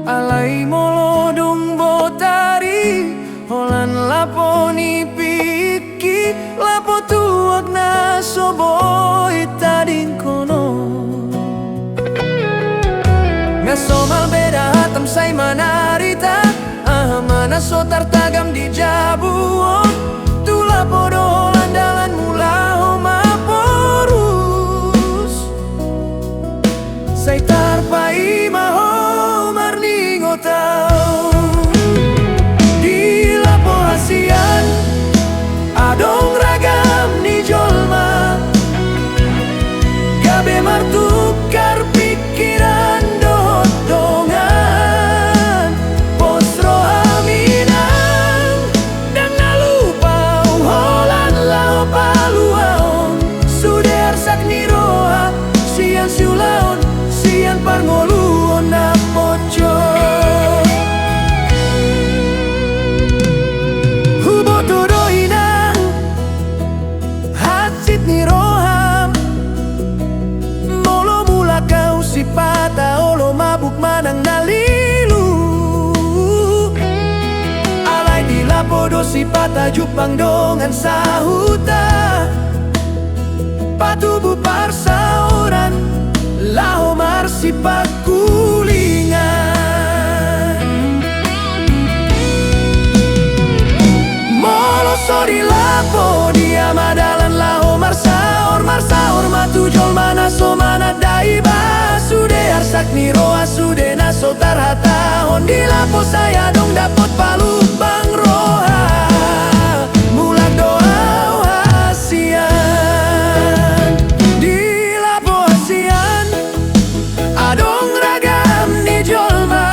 alai molodong botari holan lapo ni piki lapo tuak na soboy tading kono ngasomal beda hatam say manarita mana so tartagam di jabuon tu lapo do holan dalan mula maporus say tarpai maho marningo tau di lapo hasian adong ragam ni jolma gabe martukar pikiran dohot dongan posro aminang dan nalupau holan lao paluaon suder sak niroa sian siulaon sian parngoluon na poco hubo tudoina hatsit niroham molo mula kau si pata olo mabuk manang nalilu alai di lapodo si pata jupang dongan sahuta patubu parsaoran laho marsi pakulingan molo sori lapo dia madalan laho marsaor matu jol mana so mana daiba sude arsak niroa sude naso tarhata hondi lapo saya dong dapot palu bang roha mulak doa hasian di lapo hasian adong ragam ni jolma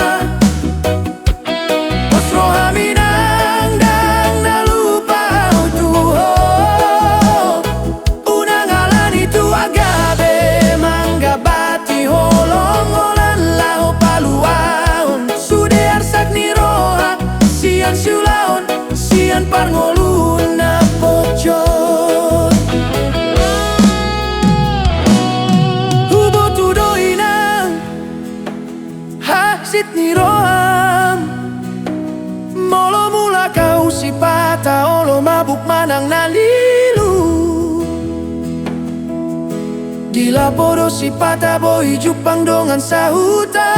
pos roha minang dang nalupa tuho unang alani tu agabe mangga bati holong holan lao paluaon sude arsak ni roha sian siulaon sian parngolun na pocot hubo tudoinang hasit ni roham molo mula kau si pata olo mabuk manang nalilu di lapodo si pata boy jupang dongan sahuta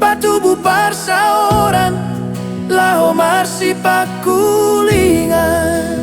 patubu parsaoran laho marsi pakulingan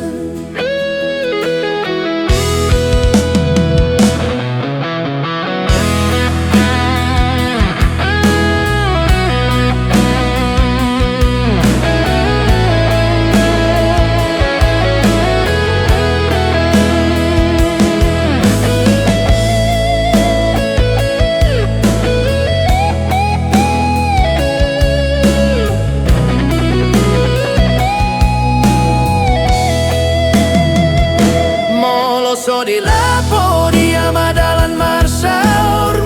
so di lapo dia madalan marsaor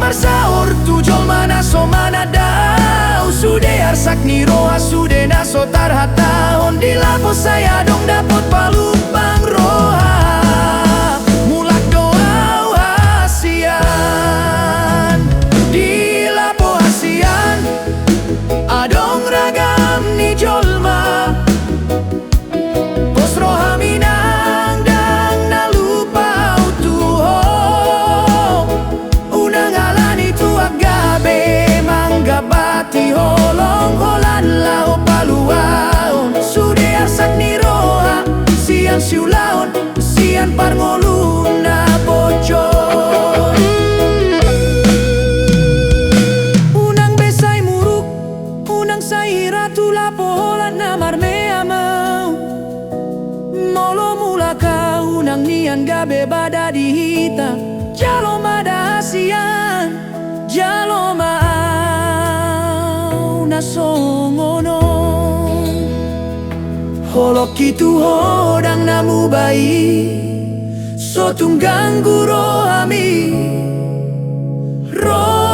tu jol mana so mana dau sude arsak niroa sude naso tarhata hondi lapo saya dong dapot palu bang roha mulak doa hasian di lapo hasian adong ragam ni jolma pos roha minang dang nalupa tuho unang alani tu agabe mangga bati holong holan lao paluaon sude arsak niroa sian siulaon sian parngolun na pocot unang besay muruk unang saira tu lapo holan na marmea mau molo mula kau unang nian gabe bada dihita jalo mada hasian jalo mau na songono holok itu hodang namu bayi so tunggang guro ami ro